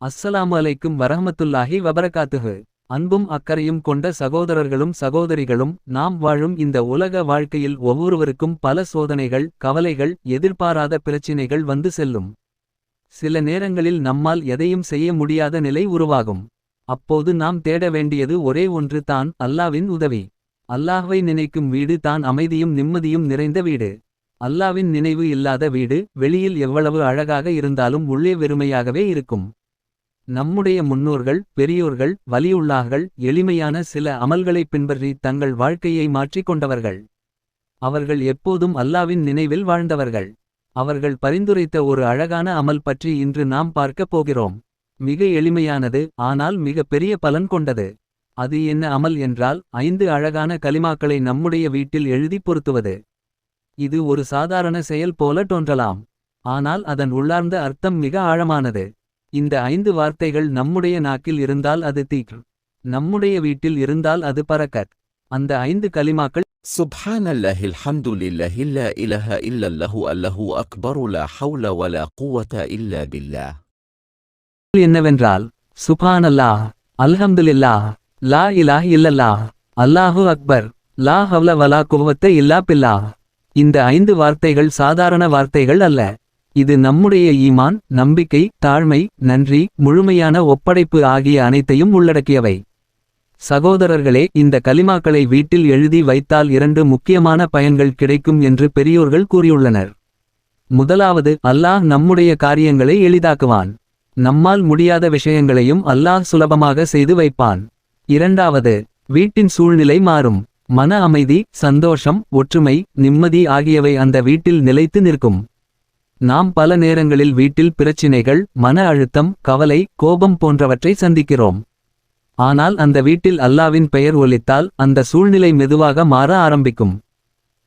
அஸ்ஸலாமு அலைக்கும் வரஹ்மத்துல்லாஹி வபரகாத்துஹு. அன்பும் அக்கறையும் கொண்ட சகோதரர்களும் சகோதரிகளும், நாம் வாழும் இந்த உலக வாழ்க்கையில் ஒவ்வொருவருக்கும் பல சோதனைகள், கவலைகள், எதிர்பாராத பிரச்சினைகள் வந்து செல்லும். சில நேரங்களில் நம்மால் எதையும் செய்ய முடியாத நிலை உருவாகும். அப்போது நாம் தேட வேண்டியது ஒரே ஒன்று தான், அல்லாவின் உதவி. அல்லாஹ்வை நினைக்கும் வீடு தான் அமைதியும் நிம்மதியும் நிறைந்த வீடு. அல்லாவின் நினைவு இல்லாத வீடு, வெளியில் எவ்வளவு அழகாக இருந்தாலும் உள்ளே வெறுமையாகவே இருக்கும். நம்முடைய முன்னோர்கள், பெரியோர்கள், வலியுள்ளார்கள் எளிமையான சில அமல்களைப் பின்பற்றி தங்கள் வாழ்க்கையை மாற்றிக் கொண்டவர்கள். அவர்கள் எப்போதும் அல்லாவின் நினைவில் வாழ்ந்தவர்கள். அவர்கள் பரிந்துரைத்த ஒரு அழகான அமல் பற்றி இன்று நாம் பார்க்கப் போகிறோம். மிக எளிமையானது, ஆனால் மிக பெரிய பலன் கொண்டது. அது என்ன அமல் என்றால், 5 அழகான கலிமாக்களை நம்முடைய வீட்டில் எழுதி பொருத்துவது. இது ஒரு சாதாரண செயல் போல தோன்றலாம். ஆனால் அதன் உள்ளார்ந்த அர்த்தம் மிக ஆழமானது. இந்த 5 வார்த்தைகள் நம்முடைய நாக்கில் இருந்தால் அது தீக்ர். நம்முடைய வீட்டில் இருந்தால் அது பரக்கத். அந்த 5 கலிமாக்கள் சுப்ஹானல்லாஹில் ஹம்துலில்லாஹி லா இலாஹ இல்லல்லாஹு அல்லாஹு அக்பர் லா ஹவ்ல வலா குவத இல்லா பில்லாஹ். என்னவென்றால், சுப்ஹானல்லாஹ், அல்ஹம்துலில்லாஹ், லா இலாஹ இல்லல்லாஹ், அல்லாஹு அக்பர், லா ஹவ்ல வலா குவத்த இல்லா பில்லாஹ். இந்த 5 வார்த்தைகள் சாதாரண வார்த்தைகள் அல்ல. இது நம்முடைய ஈமான், நம்பிக்கை, தாழ்மை, நன்றி, முழுமையான ஒப்படைப்பு ஆகிய அனைத்தையும் உள்ளடக்கியவை. சகோதரர்களே, இந்த கலிமாக்களை வீட்டில் எழுதி வைத்தால் 2 முக்கியமான பயன்கள் கிடைக்கும் என்று பெரியோர்கள் கூறியுள்ளனர். முதலாவது, அல்லாஹ் நம்முடைய காரியங்களை எளிதாக்குவான். நம்மால் முடியாத விஷயங்களையும் அல்லாஹ் சுலபமாக செய்து வைப்பான். இரண்டாவது, வீட்டின் சூழ்நிலை மாறும். மன அமைதி, சந்தோஷம், ஒற்றுமை, நிம்மதி ஆகியவை அந்த வீட்டில் நிலைத்து நிற்கும். நாம் பல நேரங்களில் வீட்டில் பிரச்சினைகள், மன அழுத்தம், கவலை, கோபம் போன்றவற்றை சந்திக்கிறோம். ஆனால் அந்த வீட்டில் அல்லாவின் பெயர் ஒலித்தால் அந்த சூழ்நிலை மெதுவாக மாற ஆரம்பிக்கும்.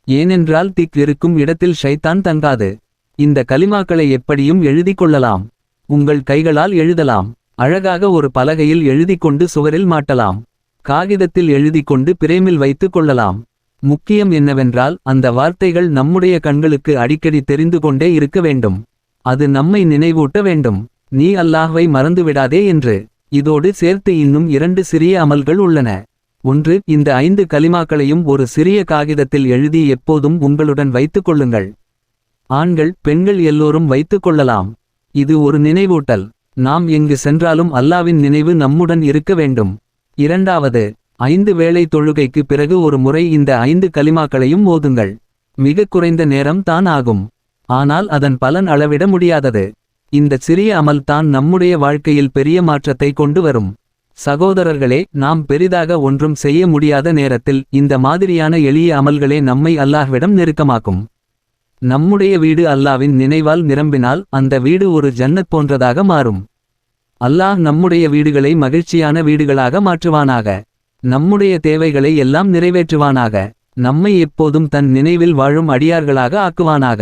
ஏனென்றால் திக் இருக்கும் இடத்தில் ஷைத்தான் தங்காது. இந்த கலிமாக்களை எப்படியும் எழுதிக் கொள்ளலாம். உங்கள் கைகளால் எழுதலாம். அழகாக ஒரு பலகையில் எழுதிக்கொண்டு சுவரில் மாட்டலாம். காகிதத்தில் எழுதிக்கொண்டு பிரேமில் வைத்துக் கொள்ளலாம். முக்கியம் என்னவென்றால், அந்த வார்த்தைகள் நம்முடைய கண்களுக்கு அடிக்கடி தெரிந்து கொண்டே இருக்க வேண்டும். அது நம்மை நினைவூட்ட வேண்டும், நீ அல்லாஹ்வை மறந்துவிடாதே என்று. இதோடு சேர்த்து இன்னும் 2 சிறிய அமல்கள் உள்ளன. ஒன்று, இந்த 5 கலிமாக்களையும் ஒரு சிறிய காகிதத்தில் எழுதி எப்போதும் உங்களுடன் வைத்துக் கொள்ளுங்கள். ஆண்கள், பெண்கள் எல்லோரும் வைத்துக் கொள்ளலாம். இது ஒரு நினைவூட்டல். நாம் எங்கு சென்றாலும் அல்லாவின் நினைவு நம்முடன் இருக்க வேண்டும். இரண்டாவது, 5 வேளை தொழுகைக்கு பிறகு ஒரு முறை இந்த 5 கலிமாக்களையும் ஓதுங்கள். மிக குறைந்த நேரம் தான் ஆகும். ஆனால் அதன் பலன் அளவிட முடியாதது. இந்த சிறிய அமல் தான் நம்முடைய வாழ்க்கையில் பெரிய மாற்றத்தை கொண்டு வரும். சகோதரர்களே, நாம் பெரிதாக ஒன்றும் செய்ய முடியாத நேரத்தில் இந்த மாதிரியான எளிய அமல்களே நம்மை அல்லாஹ்விடம் நெருக்கமாக்கும். நம்முடைய வீடு அல்லாவின் நினைவால் நிரம்பினால் அந்த வீடு ஒரு ஜன்னத் போன்றதாக மாறும். அல்லாஹ் நம்முடைய வீடுகளை மகிழ்ச்சியான வீடுகளாக மாற்றுவானாக. நம்முடைய தேவைகளை எல்லாம் நிறைவேற்றுவானாக. நம்மை எப்போதும் தன் நினைவில் வாழும் அடியார்களாக ஆக்குவானாக.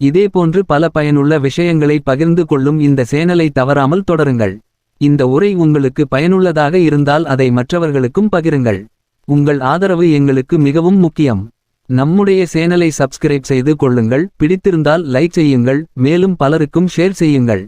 இதேபோன்று பல பயனுள்ள விஷயங்களை பகிர்ந்து கொள்ளும் இந்த சேனலை தவறாமல் தொடருங்கள். இந்த உரை உங்களுக்கு பயனுள்ளதாக இருந்தால் அதை மற்றவர்களுக்கும் பகிருங்கள். உங்கள் ஆதரவு எங்களுக்கு மிகவும் முக்கியம். நம்முடைய சேனலை சப்ஸ்கிரைப் செய்து கொள்ளுங்கள். பிடித்திருந்தால் லைக் செய்யுங்கள். மேலும் பலருக்கும் ஷேர் செய்யுங்கள்.